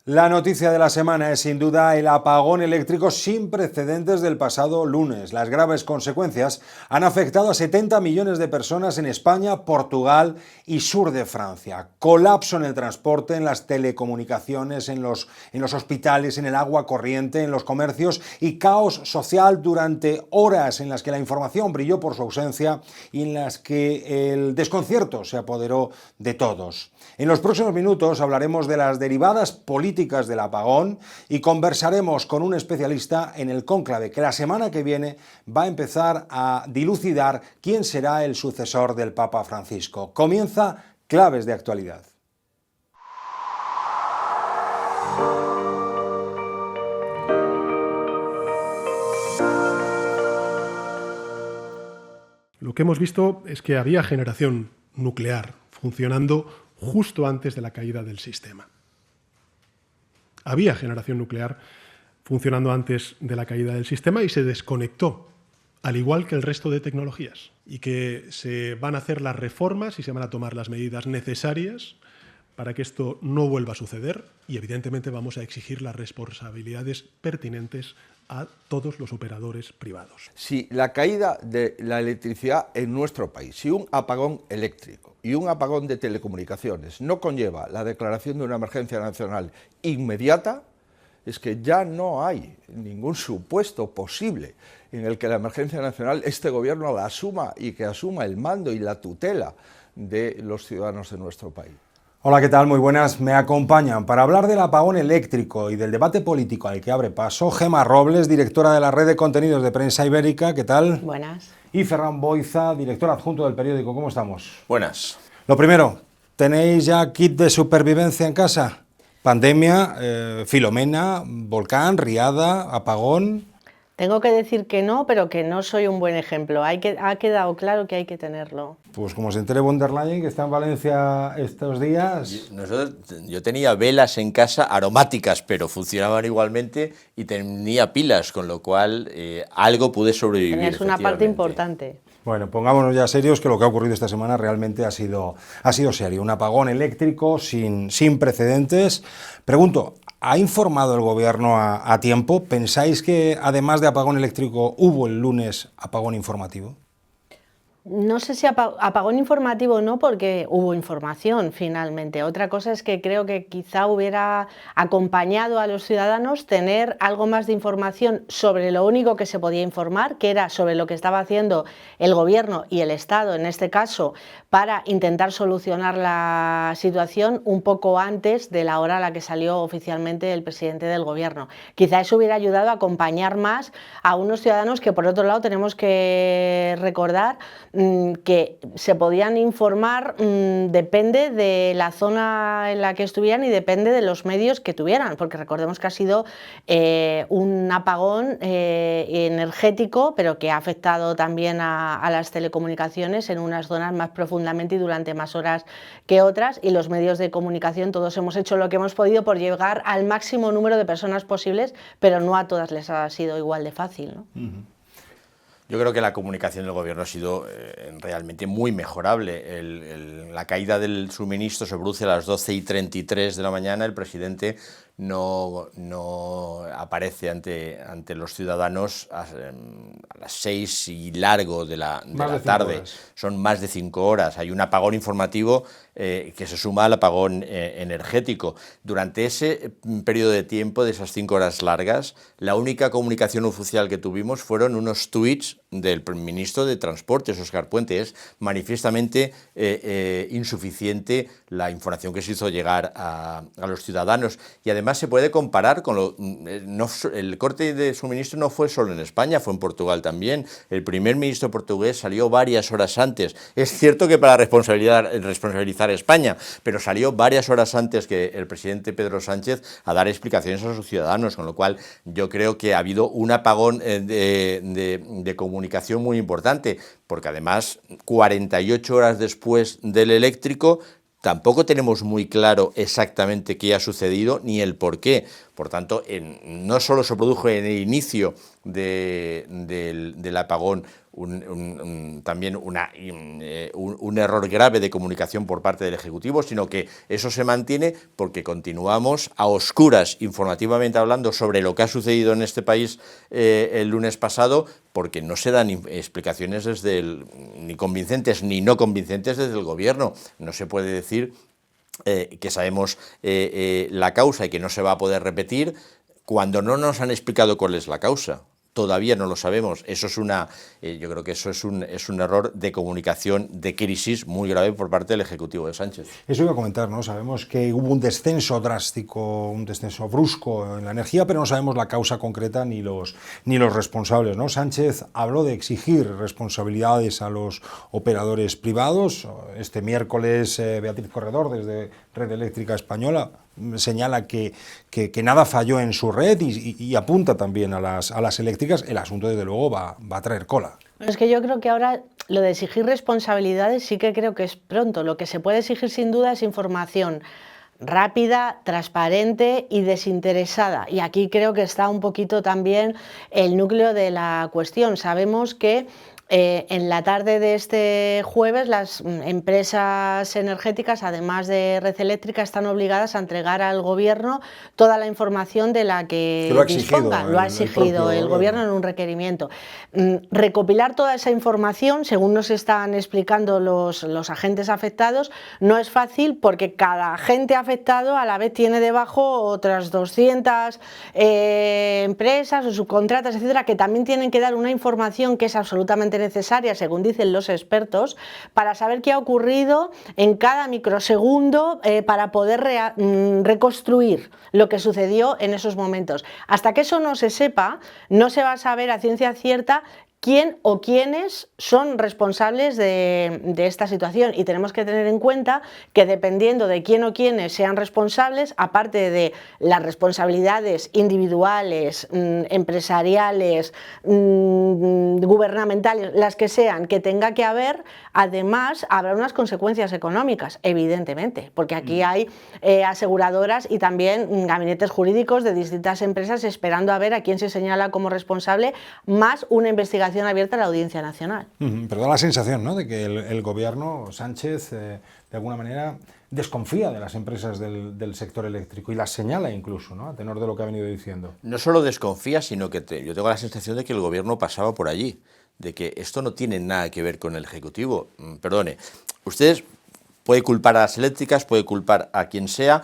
La noticia de la semana es sin duda el apagón eléctrico sin precedentes del pasado lunes. Las graves consecuencias han afectado a 70 millones de personas en España, Portugal y sur de Francia. Colapso en el transporte, en las telecomunicaciones, en los hospitales, en el agua corriente, en los comercios y caos social durante horas en las que la información brilló por su ausencia y en las que el desconcierto se apoderó de todos. En los próximos minutos hablaremos de las derivadas políticas del apagón y conversaremos con un especialista en el cónclave que la semana que viene va a empezar a dilucidar quién será el sucesor del Papa Francisco. Comienza Claves de Actualidad. Lo que hemos visto es que había generación nuclear funcionando justo antes de la caída del sistema. Había generación nuclear funcionando antes de la caída del sistema y se desconectó, al igual que el resto de tecnologías, y que se van a hacer las reformas y se van a tomar las medidas necesarias para que esto no vuelva a suceder y, evidentemente, vamos a exigir las responsabilidades pertinentes a todos los operadores privados. Si la caída de la electricidad en nuestro país, si un apagón eléctrico y un apagón de telecomunicaciones no conlleva la declaración de una emergencia nacional inmediata, es que ya no hay ningún supuesto posible en el que la emergencia nacional este gobierno la asuma y que asuma el mando y la tutela de los ciudadanos de nuestro país. Hola, ¿qué tal? Muy buenas. Me acompañan para hablar del apagón eléctrico y del debate político al que abre paso Gemma Robles, directora de la red de contenidos de Prensa Ibérica. ¿Qué tal? Buenas. Y Ferran Boiza, director adjunto del periódico. ¿Cómo estamos? Buenas. Lo primero, ¿tenéis ya kit de supervivencia en casa? Pandemia, Filomena, volcán, riada, apagón. Tengo que decir que no, pero que no soy un buen ejemplo. Ha quedado claro que hay que tenerlo. Pues como se entere von der Leyen, que está en Valencia estos días. Yo tenía velas en casa aromáticas, pero funcionaban igualmente y tenía pilas, con lo cual algo pude sobrevivir. Es una parte importante. Bueno, pongámonos ya serios, que lo que ha ocurrido esta semana realmente ha sido serio. Un apagón eléctrico sin precedentes. Pregunto, ¿ha informado el gobierno a tiempo? ¿Pensáis que además de apagón eléctrico hubo el lunes apagón informativo? No sé si apagón informativo o no, porque hubo información finalmente. Otra cosa es que creo que quizá hubiera acompañado a los ciudadanos tener algo más de información sobre lo único que se podía informar, que era sobre lo que estaba haciendo el gobierno y el Estado, en este caso, para intentar solucionar la situación un poco antes de la hora a la que salió oficialmente el presidente del gobierno. Quizá eso hubiera ayudado a acompañar más a unos ciudadanos que, por otro lado, tenemos que recordar que se podían informar, depende de la zona en la que estuvieran y depende de los medios que tuvieran, porque recordemos que ha sido un apagón energético, pero que ha afectado también a las telecomunicaciones en unas zonas más profundamente y durante más horas que otras, y los medios de comunicación todos hemos hecho lo que hemos podido por llegar al máximo número de personas posibles, pero no a todas les ha sido igual de fácil, ¿no? Yo creo que la comunicación del gobierno ha sido realmente muy mejorable. La caída del suministro se produce a las 12:33 de la mañana. El presidente no aparece ante los ciudadanos a las 6 y largo de la tarde. Son más de 5 horas. Hay un apagón informativo que se suma al apagón energético. Durante ese periodo de tiempo, de esas 5 horas largas, la única comunicación oficial que tuvimos fueron unos tuits del ministro de Transportes, Óscar Puente. Es manifiestamente insuficiente la información que se hizo llegar a los ciudadanos, y además se puede comparar con el corte de suministro no fue solo en España, fue en Portugal también. El primer ministro portugués salió varias horas antes. Es cierto que para responsabilizar a España, pero salió varias horas antes que el presidente Pedro Sánchez a dar explicaciones a sus ciudadanos, con lo cual yo creo que ha habido un apagón de comunicación muy importante, porque además 48 horas después del eléctrico tampoco tenemos muy claro exactamente qué ha sucedido ni el por qué. Por tanto, no solo se produjo en el inicio del apagón también un error grave de comunicación por parte del Ejecutivo, sino que eso se mantiene porque continuamos a oscuras, informativamente hablando, sobre lo que ha sucedido en este país el lunes pasado, porque no se dan explicaciones ni convincentes ni no convincentes desde el Gobierno. No se puede decir que sabemos la causa y que no se va a poder repetir cuando no nos han explicado cuál es la causa. Todavía no lo sabemos. Eso es yo creo que eso es un error de comunicación de crisis muy grave por parte del Ejecutivo de Sánchez. Eso iba a comentar, ¿no? Sabemos que hubo un descenso drástico, un descenso brusco en la energía, pero no sabemos la causa concreta ni los responsables, ¿no? Sánchez habló de exigir responsabilidades a los operadores privados. Este miércoles Beatriz Corredor, desde Red Eléctrica Española, señala que nada falló en su red y apunta también a las eléctricas. El asunto, desde luego, va a traer cola. Es que yo creo que ahora lo de exigir responsabilidades sí que creo que es pronto. Lo que se puede exigir sin duda es información rápida, transparente y desinteresada. Y aquí creo que está un poquito también el núcleo de la cuestión. Sabemos que en la tarde de este jueves las empresas energéticas, además de Red Eléctrica, están obligadas a entregar al Gobierno toda la información de la que dispongan. Lo ha exigido el Gobierno en un requerimiento. Recopilar toda esa información, según nos están explicando los agentes afectados, no es fácil porque cada agente afectado a la vez tiene debajo otras 200 empresas o subcontratas, etcétera, que también tienen que dar una información que es absolutamente necesaria, según dicen los expertos, para saber qué ha ocurrido en cada microsegundo para poder reconstruir lo que sucedió en esos momentos. Hasta que eso no se sepa, no se va a saber a ciencia cierta quién o quiénes son responsables de esta situación, y tenemos que tener en cuenta que dependiendo de quién o quiénes sean responsables, aparte de las responsabilidades individuales, empresariales, gubernamentales, las que sean, que tenga que haber, además habrá unas consecuencias económicas, evidentemente, porque aquí hay aseguradoras y también gabinetes jurídicos de distintas empresas esperando a ver a quién se señala como responsable, más una investigación abierta a la Audiencia Nacional. Pero da la sensación, ¿no?, de que el Gobierno, Sánchez, de alguna manera desconfía de las empresas del sector eléctrico y las señala incluso, ¿no?, a tenor de lo que ha venido diciendo. No solo desconfía, sino que yo tengo la sensación de que el Gobierno pasaba por allí, de que esto no tiene nada que ver con el Ejecutivo. Perdone, ustedes puede culpar a las eléctricas, puede culpar a quien sea.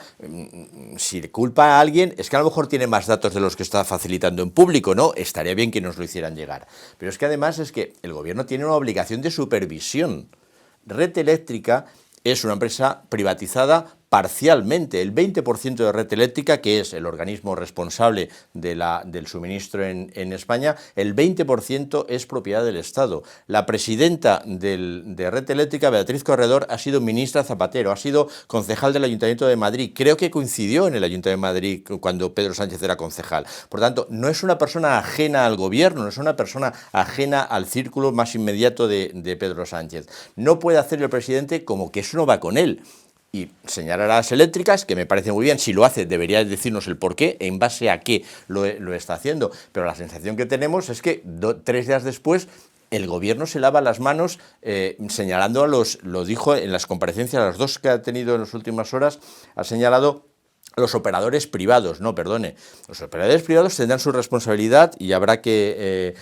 Si culpa a alguien, es que a lo mejor tiene más datos de los que está facilitando en público, ¿no? Estaría bien que nos lo hicieran llegar. Pero es que además es que el Gobierno tiene una obligación de supervisión. Red Eléctrica es una empresa privatizada parcialmente. El 20% de Red Eléctrica, que es el organismo responsable del suministro en España, el 20% es propiedad del Estado. La presidenta de Red Eléctrica, Beatriz Corredor, ha sido ministra Zapatero, ha sido concejal del Ayuntamiento de Madrid. Creo que coincidió en el Ayuntamiento de Madrid cuando Pedro Sánchez era concejal. Por tanto, no es una persona ajena al Gobierno, no es una persona ajena al círculo más inmediato de Pedro Sánchez. No puede hacer el presidente como que eso no va con él. Y señalar a las eléctricas, que me parece muy bien, si lo hace debería decirnos el porqué, en base a qué lo está haciendo, pero la sensación que tenemos es que 3 días después el Gobierno se lava las manos señalando lo dijo en las comparecencias, las 2 que ha tenido en las últimas horas, ha señalado los operadores privados. No, perdone, los operadores privados tendrán su responsabilidad y habrá que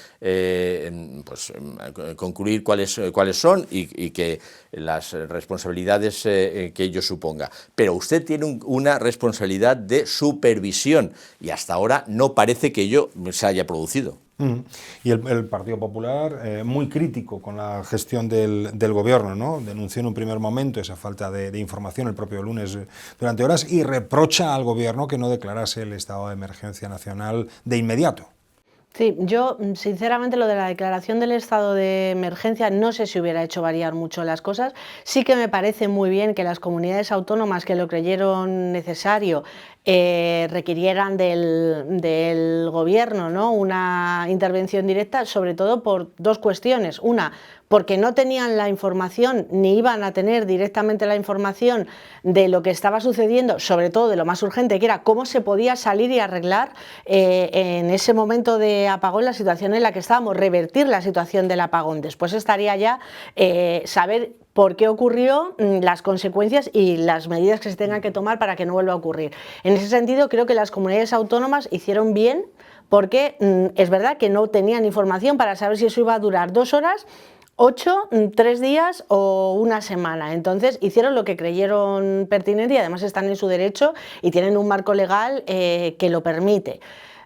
concluir cuáles son y que las responsabilidades que ello suponga. Pero usted tiene una responsabilidad de supervisión y hasta ahora no parece que ello se haya producido. Y el Partido Popular, muy crítico con la gestión del Gobierno, ¿no? Denunció en un primer momento esa falta de información el propio lunes durante horas y reprocha al Gobierno que no declarase el estado de emergencia nacional de inmediato. Sí, yo sinceramente lo de la declaración del estado de emergencia no sé si hubiera hecho variar mucho las cosas. Sí que me parece muy bien que las comunidades autónomas que lo creyeron necesario requirieran del gobierno, ¿no?, una intervención directa, sobre todo por dos cuestiones. Una, porque no tenían la información ni iban a tener directamente la información de lo que estaba sucediendo, sobre todo de lo más urgente, que era cómo se podía salir y arreglar en ese momento de apagón la situación en la que estábamos, revertir la situación del apagón. Después estaría ya saber por qué ocurrió, las consecuencias y las medidas que se tengan que tomar para que no vuelva a ocurrir. En ese sentido, creo que las comunidades autónomas hicieron bien, porque es verdad que no tenían información para saber si eso iba a durar 2 horas, 8, 3 días o una semana. Entonces hicieron lo que creyeron pertinente y además están en su derecho y tienen un marco legal que lo permite.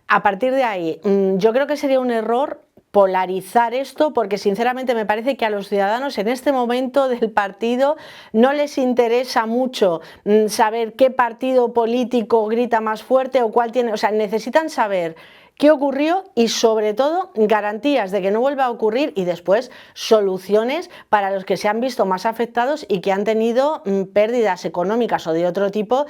A partir de ahí, yo creo que sería un error polarizar esto, porque sinceramente me parece que a los ciudadanos en este momento del partido no les interesa mucho saber qué partido político grita más fuerte o cuál tiene, o sea, necesitan saber qué ocurrió y sobre todo garantías de que no vuelva a ocurrir y después soluciones para los que se han visto más afectados y que han tenido pérdidas económicas o de otro tipo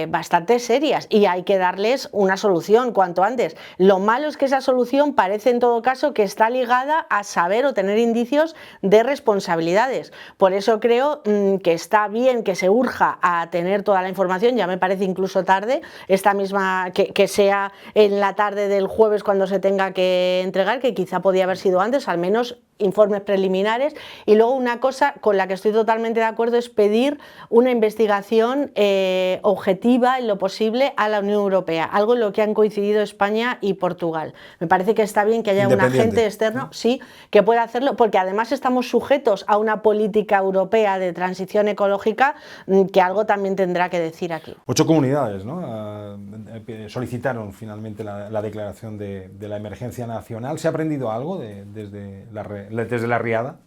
bastante serias, y hay que darles una solución cuanto antes. Lo malo es que esa solución parece en todo caso que está ligada a saber o tener indicios de responsabilidades. Por eso creo que está bien que se urja a tener toda la información, ya me parece incluso tarde, esta misma que sea en la tarde del jueves cuando se tenga que entregar, que quizá podía haber sido antes, al menos informes preliminares. Y luego una cosa con la que estoy totalmente de acuerdo es pedir una investigación objetiva en lo posible a la Unión Europea, algo en lo que han coincidido España y Portugal. Me parece que está bien que haya un agente externo, sí, que pueda hacerlo, porque además estamos sujetos a una política europea de transición ecológica que algo también tendrá que decir aquí. 8 comunidades, ¿no?, solicitaron finalmente la declaración de la emergencia nacional. ¿Se ha aprendido algo desde la riada?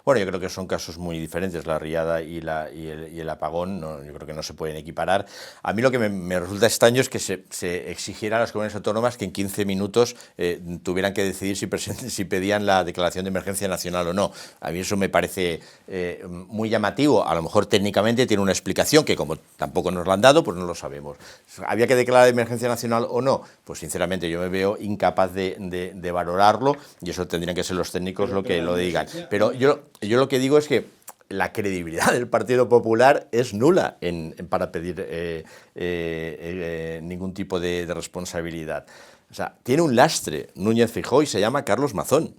Bueno, yo creo que son casos muy diferentes, la riada y el apagón, yo creo que no se pueden equiparar. A mí lo que me resulta extraño es que se exigiera a las comunidades autónomas que en 15 minutos tuvieran que decidir si pedían la declaración de emergencia nacional o no. A mí eso me parece muy llamativo. A lo mejor técnicamente tiene una explicación que, como tampoco nos la han dado, pues no lo sabemos. ¿Había que declarar emergencia nacional o no? Pues sinceramente yo me veo incapaz de valorarlo, y eso tendrían que ser los técnicos lo que lo digan. Pero yo lo que digo es que la credibilidad del Partido Popular es nula para pedir ningún tipo de responsabilidad. O sea, tiene un lastre Núñez Feijóo y se llama Carlos Mazón.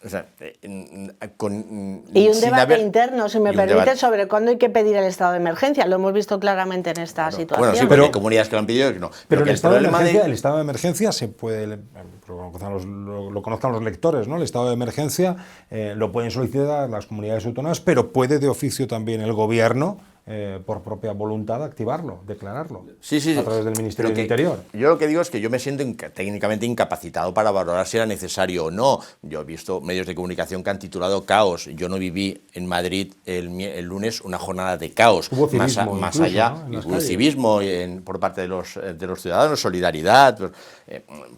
O sea, y un debate interno, si me permite, sobre cuándo hay que pedir el estado de emergencia. Lo hemos visto claramente en esta situación. Bueno, sí, pero hay comunidades que lo han pedido y que no. Pero el estado de emergencia se puede, lo conozcan los lectores, ¿no? El estado de emergencia lo pueden solicitar las comunidades autónomas, pero puede de oficio también el gobierno, por propia voluntad, activarlo, declararlo, a través del Ministerio del Interior. Yo lo que digo es que yo me siento técnicamente incapacitado para valorar si era necesario o no. Yo he visto medios de comunicación que han titulado caos. Yo no viví en Madrid el lunes una jornada de caos. Hubo civismo, más allá, ¿no?, hubo civismo por parte de los ciudadanos, solidaridad.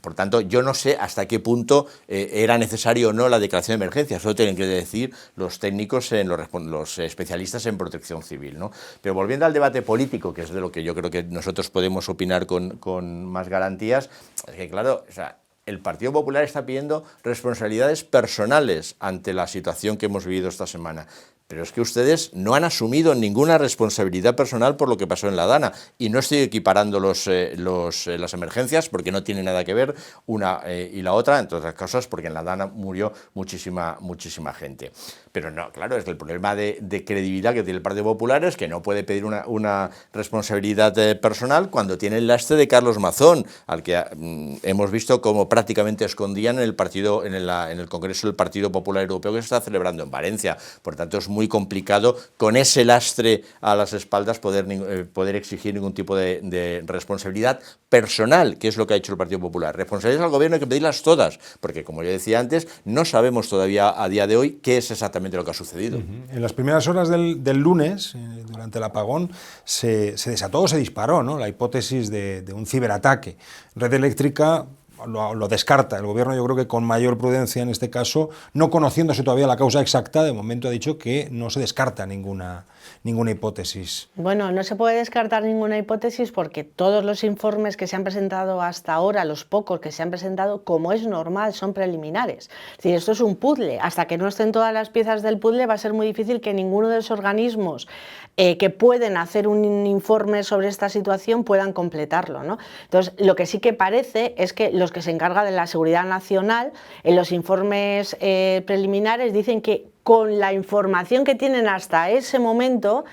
Por tanto, yo no sé hasta qué punto era necesario o no la declaración de emergencia. Eso tienen que decir los técnicos, los especialistas en protección civil, ¿no? Pero volviendo al debate político, que es de lo que yo creo que nosotros podemos opinar con más garantías, es que claro, o sea, el Partido Popular está pidiendo responsabilidades personales ante la situación que hemos vivido esta semana. Pero es que ustedes no han asumido ninguna responsabilidad personal por lo que pasó en la Dana. Y no estoy equiparando las emergencias, porque no tiene nada que ver una y la otra, entre otras cosas porque en la Dana murió muchísima gente. Pero no, claro, es que el problema de credibilidad que tiene el Partido Popular es que no puede pedir una responsabilidad personal cuando tiene el lastre de Carlos Mazón, al que hemos visto como prácticamente escondían en el Congreso del Partido Popular Europeo que se está celebrando en Valencia. Por tanto, es muy complicado con ese lastre a las espaldas poder exigir ningún tipo de responsabilidad personal, que es lo que ha hecho el Partido Popular. Responsabilidades al gobierno hay que pedirlas todas, porque como yo decía antes, no sabemos todavía a día de hoy qué es exactamente lo que ha sucedido. En las primeras horas del lunes, durante el apagón, se desató o se disparó, ¿no?, la hipótesis de un ciberataque. Red Eléctrica lo descarta. El gobierno, yo creo que con mayor prudencia en este caso, no conociéndose todavía la causa exacta, de momento ha dicho que no se descarta ninguna hipótesis. Bueno, no se puede descartar ninguna hipótesis porque todos los informes que se han presentado hasta ahora, los pocos que se han presentado, como es normal, son preliminares. Es decir, esto es un puzzle. Hasta que no estén todas las piezas del puzzle va a ser muy difícil que ninguno de los organismos que pueden hacer un informe sobre esta situación puedan completarlo, ¿no? Entonces, lo que sí que parece es que los que se encargan de la seguridad nacional, en los informes preliminares, dicen que con la información que tienen hasta ese momento,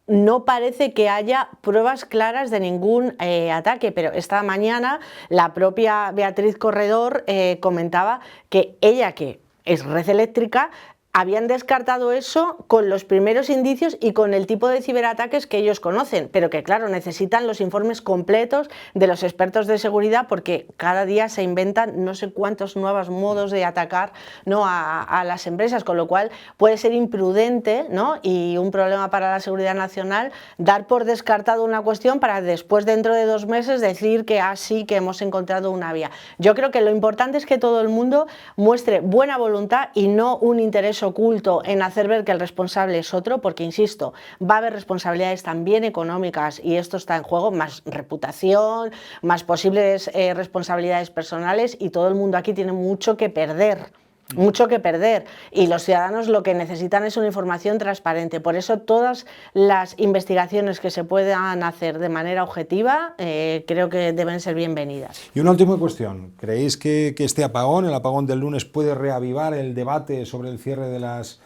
no parece que haya pruebas claras de ningún ataque, pero esta mañana la propia Beatriz Corredor comentaba que ella, que es Red Eléctrica, habían descartado eso con los primeros indicios y con el tipo de ciberataques que ellos conocen, pero que claro, necesitan los informes completos de los expertos de seguridad porque cada día se inventan no sé cuántos nuevos modos de atacar, ¿no?, a las empresas, con lo cual puede ser imprudente, ¿no?, y un problema para la seguridad nacional dar por descartado una cuestión para después, dentro de 2 meses, decir que sí, que hemos encontrado una vía. Yo creo que lo importante es que todo el mundo muestre buena voluntad y no un interés oculto en hacer ver que el responsable es otro, porque insisto, va a haber responsabilidades también económicas y esto está en juego, más reputación, más posibles responsabilidades personales, y todo el mundo aquí tiene mucho que perder. Mucho que perder, y los ciudadanos lo que necesitan es una información transparente. Por eso todas las investigaciones que se puedan hacer de manera objetiva creo que deben ser bienvenidas. Y una última cuestión, ¿creéis que este apagón, el apagón del lunes, puede reavivar el debate sobre el cierre de las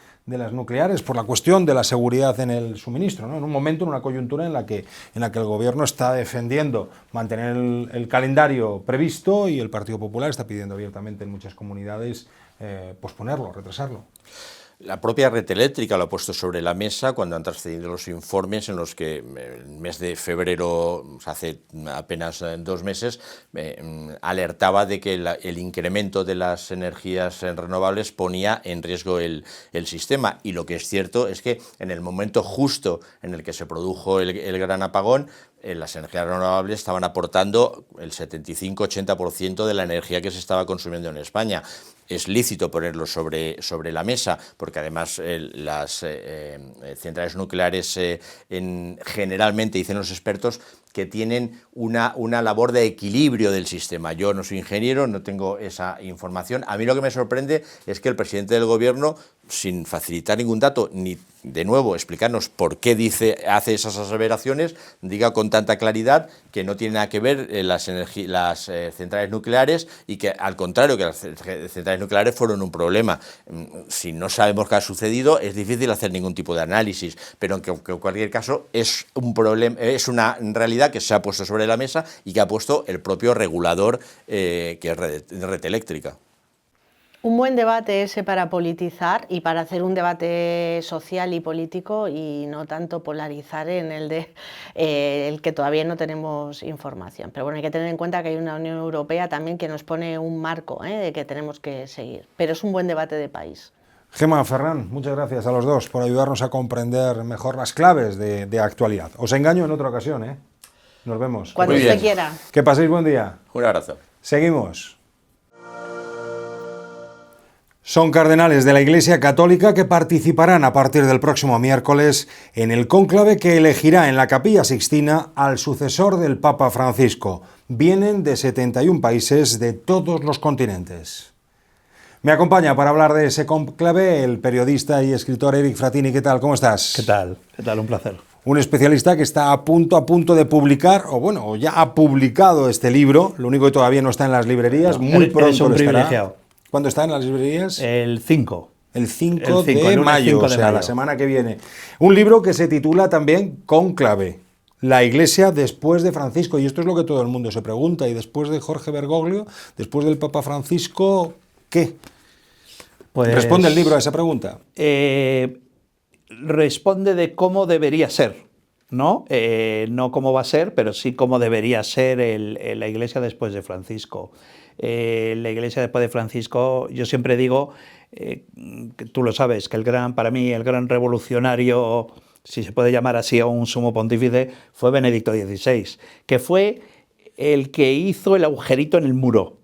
nucleares por la cuestión de la seguridad en el suministro, ¿no? En un momento, en una coyuntura en la que el gobierno está defendiendo mantener el calendario previsto y el Partido Popular está pidiendo abiertamente en muchas comunidades posponerlo, retrasarlo? La propia Red Eléctrica lo ha puesto sobre la mesa cuando han trascendido los informes en los que el mes de febrero, hace apenas 2 meses, alertaba de que el incremento de las energías renovables ponía en riesgo el sistema. Y lo que es cierto es que en el momento justo en el que se produjo el gran apagón, las energías renovables estaban aportando el 75-80% de la energía que se estaba consumiendo en España. Es lícito ponerlo sobre la mesa, porque además las centrales nucleares generalmente, dicen los expertos, que tienen una labor de equilibrio del sistema. Yo no soy ingeniero, no tengo esa información. A mí lo que me sorprende es que el presidente del gobierno, sin facilitar ningún dato, ni de nuevo explicarnos por qué hace esas aseveraciones, diga con tanta claridad que no tiene nada que ver las centrales nucleares y que, al contrario, que las centrales nucleares fueron un problema. Si no sabemos qué ha sucedido, es difícil hacer ningún tipo de análisis, pero en cualquier caso es un problema, es una realidad que se ha puesto sobre la mesa y que ha puesto el propio regulador, que es Red Eléctrica. Un buen debate ese para politizar y para hacer un debate social y político, y no tanto polarizar en el que todavía no tenemos información. Pero bueno, hay que tener en cuenta que hay una Unión Europea también que nos pone un marco de que tenemos que seguir. Pero es un buen debate de país. Gemma, Ferran, muchas gracias a los dos por ayudarnos a comprender mejor las claves de actualidad. Os engaño en otra ocasión, ¿eh? Nos vemos. Cuando usted quiera. Que paséis buen día. Un abrazo. Seguimos. Son cardenales de la Iglesia Católica que participarán a partir del próximo miércoles en el cónclave que elegirá en la Capilla Sixtina al sucesor del Papa Francisco. Vienen de 71 países de todos los continentes. Me acompaña para hablar de ese cónclave el periodista y escritor Eric Frattini. ¿Qué tal? ¿Cómo estás? ¿Qué tal? ¿Qué tal? Un placer. Un especialista que está a punto de publicar, o ya ha publicado este libro, lo único que todavía no está en las librerías, muy pronto lo estará. ¿Cuándo está en las librerías? El 5. El 5 de mayo, o sea, la semana que viene. Un libro que se titula también Cónclave, la Iglesia después de Francisco, y esto es lo que todo el mundo se pregunta, y después de Jorge Bergoglio, después del Papa Francisco, ¿qué? Pues, ¿responde el libro a esa pregunta? Responde de cómo debería ser, ¿no? No cómo va a ser, pero sí cómo debería ser la Iglesia después de Francisco. La Iglesia después de Francisco, yo siempre digo, que tú lo sabes, que para mí el gran revolucionario, si se puede llamar así a un sumo pontífice, fue Benedicto XVI, que fue el que hizo el agujerito en el muro,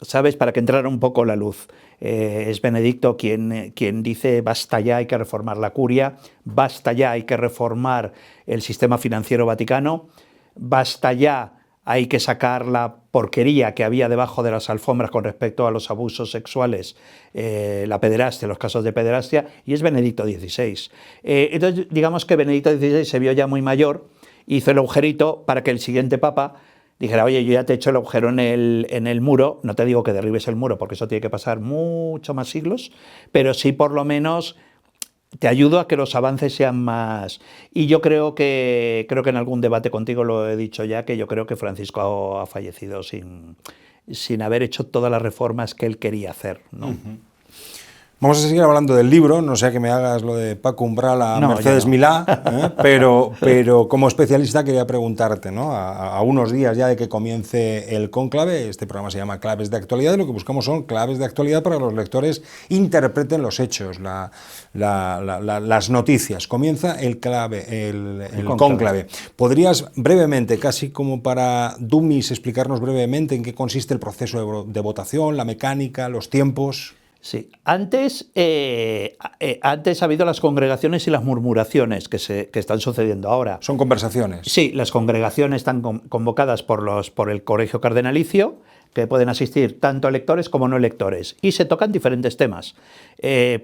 ¿sabes? Para que entrara un poco la luz. Es Benedicto quien dice basta ya, hay que reformar la curia, basta ya, hay que reformar el sistema financiero vaticano, basta ya, hay que sacar la porquería que había debajo de las alfombras con respecto a los abusos sexuales, la pederastia, los casos de pederastia, y es Benedicto XVI. Entonces, digamos que Benedicto XVI se vio ya muy mayor, hizo el agujerito para que el siguiente papa dijera, oye, yo ya te he hecho el agujero en el muro, no te digo que derribes el muro, porque eso tiene que pasar mucho más siglos, pero sí por lo menos te ayudo a que los avances sean más. Y yo creo que en algún debate contigo lo he dicho ya, que yo creo que Francisco ha fallecido sin haber hecho todas las reformas que él quería hacer, ¿no? Vamos a seguir hablando del libro, no sea que me hagas lo de Paco Umbral a Mercedes Milá, pero como especialista quería preguntarte, ¿no? A unos días ya de que comience el cónclave, este programa se llama Claves de Actualidad, y lo que buscamos son claves de actualidad para que los lectores interpreten los hechos, las noticias. Comienza el cónclave. ¿Podrías brevemente, casi como para dummies, explicarnos brevemente en qué consiste el proceso de votación, la mecánica, los tiempos? Sí, antes ha habido las congregaciones y las murmuraciones que están sucediendo ahora. ¿Son conversaciones? Sí, las congregaciones están convocadas por el colegio cardenalicio, que pueden asistir tanto electores como no electores, y se tocan diferentes temas.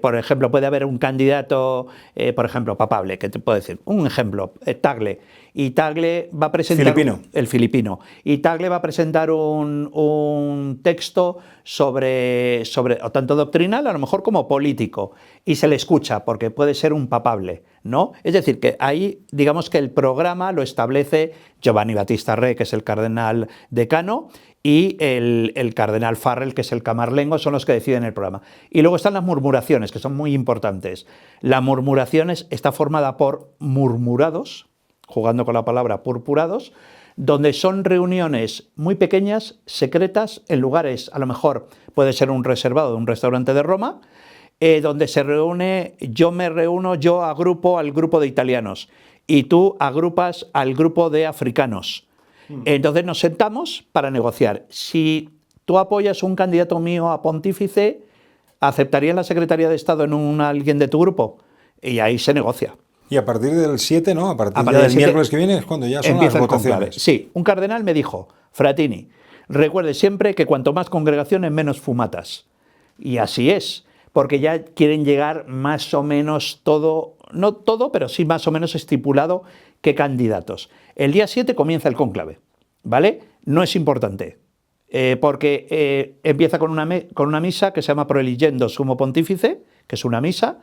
Por ejemplo, puede haber un candidato, por ejemplo, papable, que te puedo decir, un ejemplo, Tagle, y Tagle va a presentar... El filipino. Y Tagle va a presentar un texto sobre o tanto doctrinal, a lo mejor como político, y se le escucha, porque puede ser un papable, ¿no? Es decir, que ahí, digamos que el programa lo establece Giovanni Battista Re, que es el cardenal decano, y el cardenal Farrell, que es el camarlengo, son los que deciden el programa. Y luego están las murmuraciones, que son muy importantes. La murmuraciones está formada por murmurados, jugando con la palabra purpurados, donde son reuniones muy pequeñas, secretas, en lugares, a lo mejor puede ser un reservado de un restaurante de Roma, donde se reúne, yo agrupo al grupo de italianos y tú agrupas al grupo de africanos. Entonces nos sentamos para negociar. Si tú apoyas un candidato mío a pontífice, ¿aceptarías la Secretaría de Estado en alguien de tu grupo? Y ahí se negocia. Y a partir del 7, ¿no? A partir del miércoles que viene es cuando ya son las votaciones. Sí, un cardenal me dijo, Fratini, recuerde siempre que cuanto más congregaciones, menos fumatas. Y así es, porque ya quieren llegar más o menos todo, no todo, pero sí más o menos estipulado qué candidatos. El día 7 comienza el cónclave, ¿vale? No es importante, porque empieza con una misa que se llama Proeligendo Sumo Pontífice, que es una misa,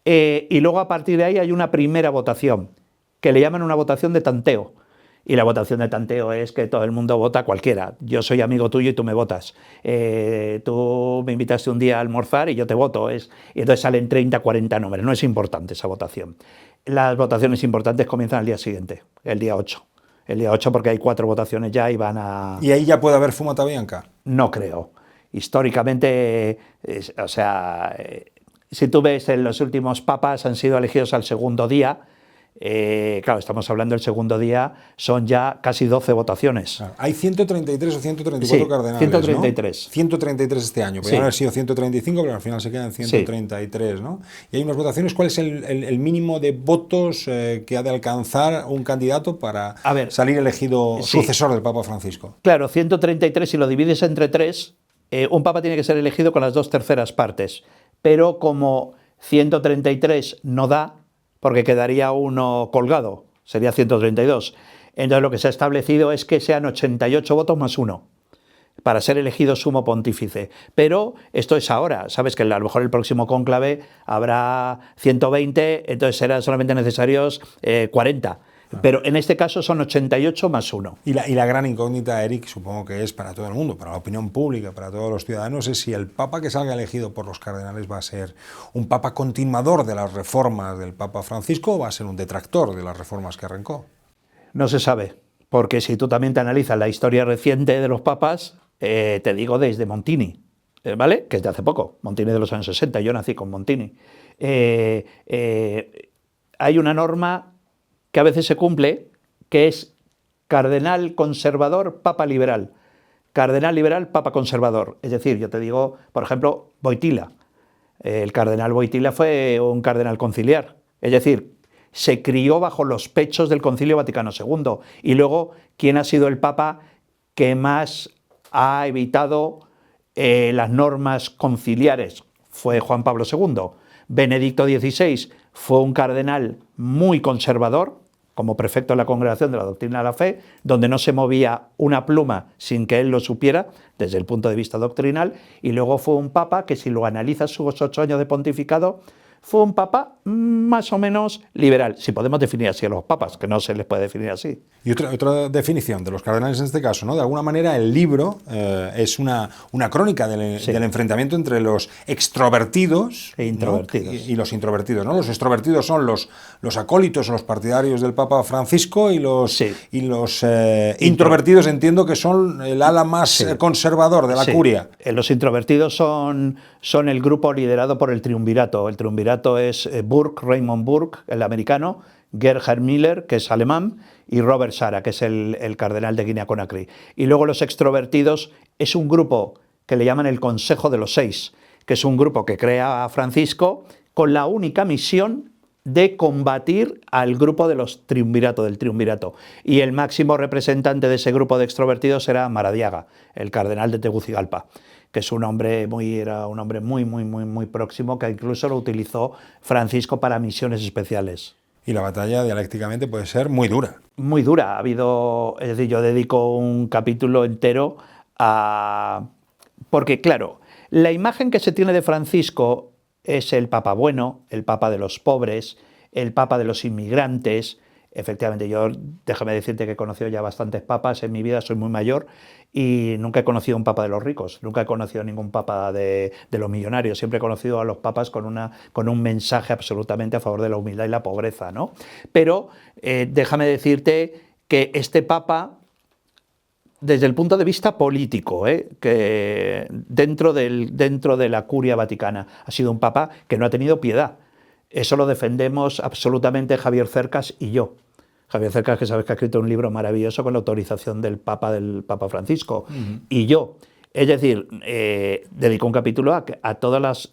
y luego a partir de ahí hay una primera votación, que le llaman una votación de tanteo. Y la votación de tanteo es que todo el mundo vota a cualquiera. Yo soy amigo tuyo y tú me votas. Tú me invitaste un día a almorzar y yo te voto. Y entonces salen 30, 40 nombres. No es importante esa votación. Las votaciones importantes comienzan el día siguiente, el día 8. El día 8 porque hay 4 votaciones ya y van a... ¿Y ahí ya puede haber fumata bianca? No creo. Históricamente, si tú ves, los últimos papas han sido elegidos al segundo día. Claro, estamos hablando del segundo día, son ya casi 12 votaciones. Hay 133 o 134 cardenales, 133. ¿no? 133 este año, podrían haber sido 135, pero al final se quedan 133, ¿no? Y hay unas votaciones, ¿cuál es el mínimo de votos que ha de alcanzar un candidato para salir elegido sucesor del Papa Francisco? Claro, 133, si lo divides entre 3, un papa tiene que ser elegido con las 2/3 partes, pero como 133 no da, porque quedaría uno colgado, sería 132. Entonces lo que se ha establecido es que sean 88 votos más 1 para ser elegido sumo pontífice. Pero esto es ahora, sabes que a lo mejor el próximo cónclave habrá 120, entonces serán solamente necesarios 40. Pero en este caso son 88 más 1. Y la gran incógnita, Eric, supongo que es para todo el mundo, para la opinión pública, para todos los ciudadanos, es si el Papa que salga elegido por los cardenales va a ser un Papa continuador de las reformas del Papa Francisco o va a ser un detractor de las reformas que arrancó. No se sabe, porque si tú también te analizas la historia reciente de los papas, te digo desde Montini, ¿vale? Que es de hace poco, Montini de los años 60, yo nací con Montini. Hay una norma que a veces se cumple, que es cardenal conservador, papa liberal. Cardenal liberal, papa conservador. Es decir, yo te digo, por ejemplo, Wojtyla. El cardenal Wojtyla fue un cardenal conciliar. Es decir, se crió bajo los pechos del Concilio Vaticano II. Y luego, ¿quién ha sido el papa que más ha evitado las normas conciliares? Fue Juan Pablo II. Benedicto XVI fue un cardenal muy conservador, como prefecto de la Congregación de la Doctrina de la Fe, donde no se movía una pluma sin que él lo supiera, desde el punto de vista doctrinal, y luego fue un papa que, si lo analizas sus 8 años de pontificado, fue un papa más o menos liberal, si podemos definir así a los papas, que no se les puede definir así. Y otra definición de los cardenales en este caso, ¿no? De alguna manera el libro es una crónica del enfrentamiento entre los extrovertidos e introvertidos, ¿no? y los introvertidos, ¿no? Los extrovertidos son los acólitos o los partidarios del Papa Francisco, y los introvertidos entiendo que son el ala más conservador de la curia. Los introvertidos son el grupo liderado por el triunvirato. El triunvirato es Burke, Raymond Burke, el americano, Gerhard Müller, que es alemán, y Robert Sarah, que es el cardenal de Guinea-Conakry. Y luego los extrovertidos es un grupo que le llaman el Consejo de los Seis, que es un grupo que crea Francisco con la única misión de combatir al grupo de los del triunvirato. Y el máximo representante de ese grupo de extrovertidos era Maradiaga, el cardenal de Tegucigalpa, que es era un hombre muy próximo, que incluso lo utilizó Francisco para misiones especiales. Y la batalla dialécticamente puede ser muy dura. Muy dura. Es decir, yo dedico un capítulo entero a... Porque, claro, la imagen que se tiene de Francisco es el papa bueno, el papa de los pobres, el papa de los inmigrantes. Efectivamente, déjame decirte que he conocido ya bastantes papas en mi vida, soy muy mayor, y nunca he conocido un papa de los ricos, nunca he conocido ningún papa de los millonarios, siempre he conocido a los papas con un mensaje absolutamente a favor de la humildad y la pobreza, ¿no? Pero déjame decirte que este papa, desde el punto de vista político, que dentro de la curia vaticana, ha sido un papa que no ha tenido piedad. Eso lo defendemos absolutamente Javier Cercas y yo. Javier Cercas, que sabes que ha escrito un libro maravilloso con la autorización del Papa Francisco. Y yo, es decir, dedico un capítulo a todos los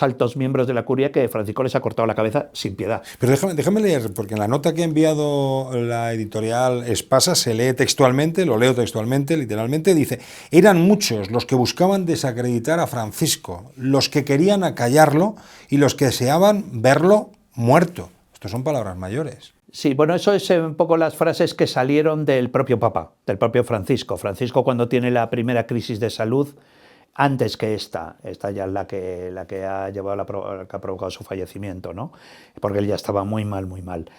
altos miembros de la curia que Francisco les ha cortado la cabeza sin piedad. Pero déjame leer, porque en la nota que ha enviado la editorial Espasa se lee textualmente, lo leo textualmente, literalmente, dice: eran muchos los que buscaban desacreditar a Francisco, los que querían acallarlo y los que deseaban verlo muerto. Estas son palabras mayores. Sí, bueno, eso es un poco las frases que salieron del propio Papa, del propio Francisco. Francisco, cuando tiene la primera crisis de salud, antes que esta ya es la que ha llevado que ha provocado su fallecimiento, ¿no? Porque él ya estaba muy mal.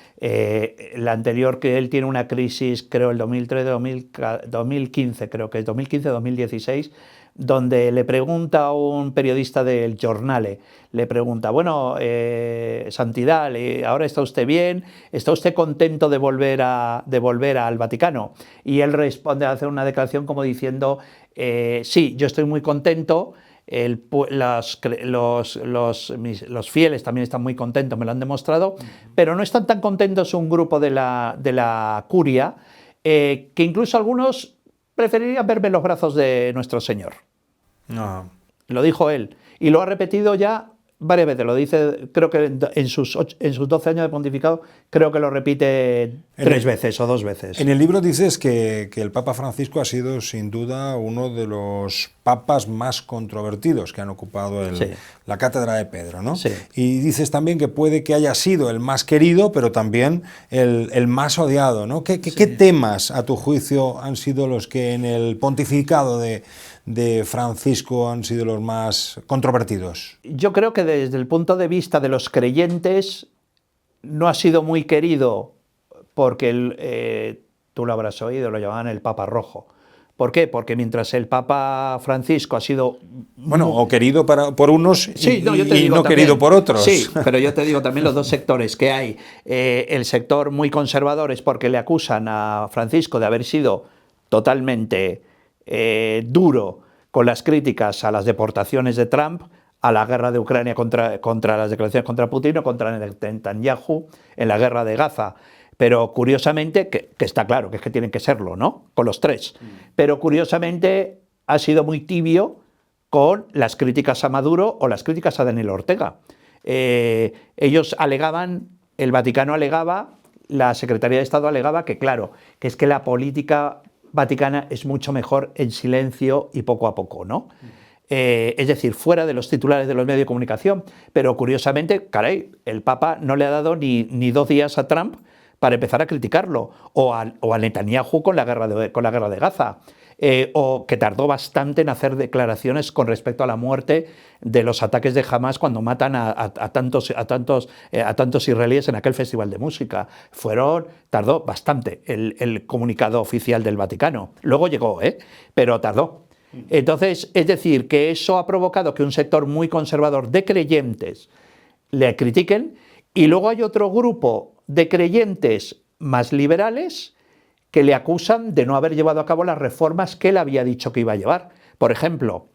La anterior, que él tiene una crisis, creo el 2015, creo que es 2015-2016, donde le pregunta a un periodista del Giornale, le pregunta: bueno, Santidad, ¿ahora está usted bien? ¿Está usted contento de volver al Vaticano? Y él responde, hace una declaración como diciendo: sí, yo estoy muy contento, los fieles también están muy contentos, me lo han demostrado, pero no están tan contentos un grupo de la curia, que incluso algunos preferirían verme en los brazos de nuestro Señor. No. Lo dijo él, y lo ha repetido ya varias veces, lo dice, creo que en sus 12 años de pontificado, creo que lo repite 3 veces o 2 veces. En el libro dices que el Papa Francisco ha sido sin duda uno de los papas más controvertidos que han ocupado la cátedra de Pedro, ¿no? Sí. Y dices también que puede que haya sido el más querido, pero también el más odiado, ¿no? ¿Qué temas, a tu juicio, han sido los que en el pontificado de Francisco han sido los más controvertidos? Yo creo que desde el punto de vista de los creyentes no ha sido muy querido, porque tú lo habrás oído, lo llamaban el Papa Rojo. ¿Por qué? Porque mientras el Papa Francisco ha sido... Bueno, o querido por unos y no también, querido por otros. Sí, pero yo te digo también los dos sectores que hay. El sector muy conservador es porque le acusan a Francisco de haber sido totalmente duro con las críticas a las deportaciones de Trump, a la guerra de Ucrania contra las declaraciones contra Putin o contra Netanyahu en la guerra de Gaza. Pero curiosamente, que está claro, que es que tienen que serlo, ¿no? Con los tres. Pero curiosamente ha sido muy tibio con las críticas a Maduro o las críticas a Daniel Ortega. Ellos alegaban, el Vaticano alegaba, la Secretaría de Estado alegaba que, claro, que es que la política vaticana es mucho mejor en silencio y poco a poco, ¿no? Es decir, fuera de los titulares de los medios de comunicación. Pero curiosamente, caray, el Papa no le ha dado ni 2 días a Trump para empezar a criticarlo, o a Netanyahu con la guerra de Gaza, o que tardó bastante en hacer declaraciones con respecto a la muerte de los ataques de Hamas cuando matan a tantos israelíes en aquel festival de música. Tardó bastante el comunicado oficial del Vaticano. Luego llegó, pero tardó. Entonces, es decir, que eso ha provocado que un sector muy conservador de creyentes le critiquen, y luego hay otro grupo de creyentes más liberales que le acusan de no haber llevado a cabo las reformas que él había dicho que iba a llevar. Por ejemplo,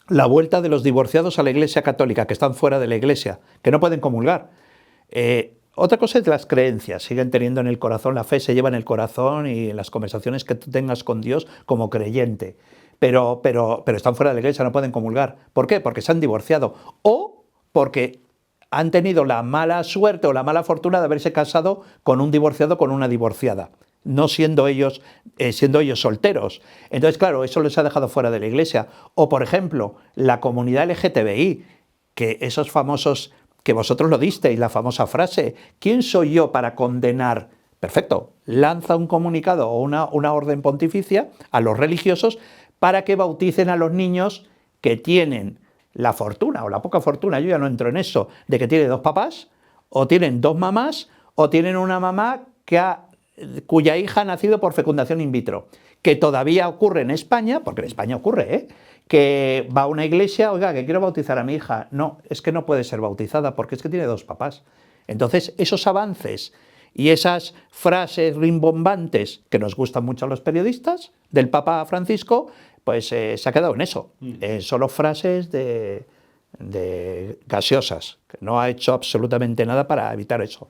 la vuelta de los divorciados a la Iglesia Católica, que están fuera de la Iglesia, que no pueden comulgar. Otra cosa es las creencias, siguen teniendo en el corazón, la fe se lleva en el corazón y en las conversaciones que tú tengas con Dios como creyente. Pero están fuera de la Iglesia, no pueden comulgar. ¿Por qué? Porque se han divorciado, o porque han tenido la mala suerte o la mala fortuna de haberse casado con un divorciado, con una divorciada, no siendo ellos solteros. Entonces, claro, eso les ha dejado fuera de la Iglesia. O, por ejemplo, la comunidad LGTBI, que esos famosos, que vosotros lo disteis, la famosa frase, ¿quién soy yo para condenar? Perfecto, lanza un comunicado o una orden pontificia a los religiosos para que bauticen a los niños que tienen la fortuna o la poca fortuna, yo ya no entro en eso, de que tiene 2 papás, o tienen 2 mamás, o tienen una mamá cuya hija ha nacido por fecundación in vitro, que todavía ocurre en España, porque en España ocurre, que va a una iglesia, oiga, que quiero bautizar a mi hija. No, es que no puede ser bautizada porque es que tiene 2 papás. Entonces, esos avances y esas frases rimbombantes que nos gustan mucho a los periodistas del Papa Francisco, pues se ha quedado en eso. Solo frases de gaseosas, que no ha hecho absolutamente nada para evitar eso.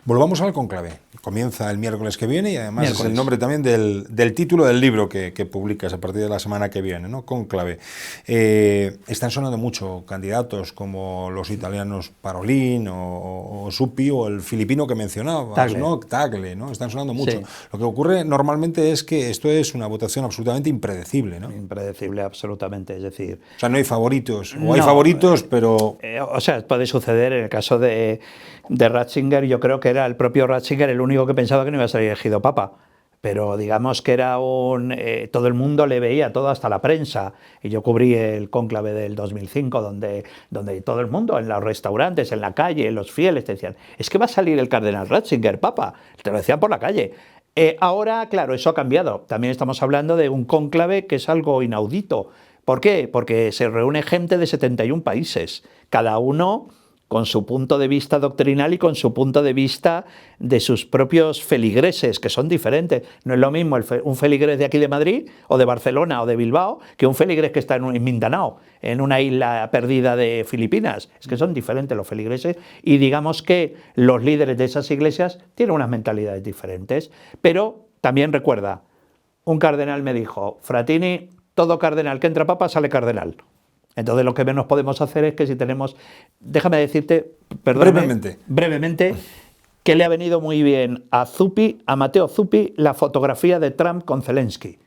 Volvamos al cónclave. Comienza el miércoles que viene y además es el nombre también del título del libro que publicas a partir de la semana que viene, ¿no? Cónclave. Están sonando mucho candidatos como los italianos Parolin o Zuppi o el filipino que mencionabas, Tagle. ¿no? Tagle, ¿no? Están sonando mucho. Sí. Lo que ocurre normalmente es que esto es una votación absolutamente impredecible, ¿no? Impredecible, absolutamente, es decir... O sea, no hay favoritos, o hay No, favoritos, pero... o sea, puede suceder en el caso de Ratzinger. Yo creo que era el propio Ratzinger el único que pensaba que no iba a ser elegido papa, pero digamos que era todo el mundo le veía, todo, hasta la prensa, y yo cubrí el cónclave del 2005 donde todo el mundo, en los restaurantes, en la calle, los fieles te decían, es que va a salir el cardenal Ratzinger, papa, te lo decían por la calle. Ahora, claro, eso ha cambiado. También estamos hablando de un cónclave que es algo inaudito. ¿Por qué? Porque se reúne gente de 71 países, cada uno con su punto de vista doctrinal y con su punto de vista de sus propios feligreses, que son diferentes. No es lo mismo un feligrés de aquí de Madrid, o de Barcelona, o de Bilbao, que un feligrés que está en Mindanao, en una isla perdida de Filipinas. Es que son diferentes los feligreses, y digamos que los líderes de esas iglesias tienen unas mentalidades diferentes. Pero también recuerda, un cardenal me dijo, Frattini, todo cardenal que entra papa sale cardenal. Entonces lo que menos podemos hacer es que si tenemos, déjame decirte, perdóname, brevemente, que le ha venido muy bien a Matteo Zuppi, la fotografía de Trump con Zelensky,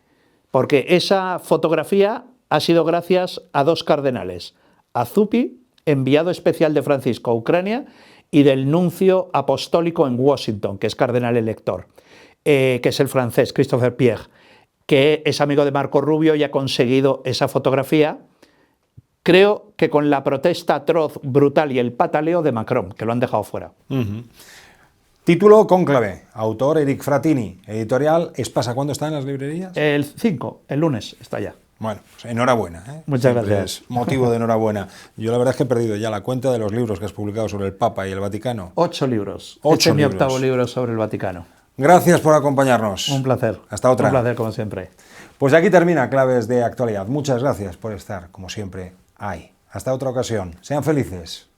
porque esa fotografía ha sido gracias a 2 cardenales, a Zuppi, enviado especial de Francisco a Ucrania, y del nuncio apostólico en Washington, que es cardenal elector, que es el francés Christopher Pierre, que es amigo de Marco Rubio y ha conseguido esa fotografía. Creo que con la protesta atroz, brutal y el pataleo de Macron, que lo han dejado fuera. Título Cónclave, autor Eric Frattini, editorial Espasa. ¿Cuándo está en las librerías? El 5, el lunes, está ya. Bueno, pues enhorabuena. Muchas Siempre gracias. Es motivo de enhorabuena. Yo la verdad es que he perdido ya la cuenta de los libros que has publicado sobre el Papa y el Vaticano. 8 libros. 8 Este es mi libros. 8º libro sobre el Vaticano. Gracias por acompañarnos. Un placer. Hasta otra. Un placer, como siempre. Pues aquí termina Claves de Actualidad. Muchas gracias por estar, como siempre, ahí. Hasta otra ocasión. Sean felices.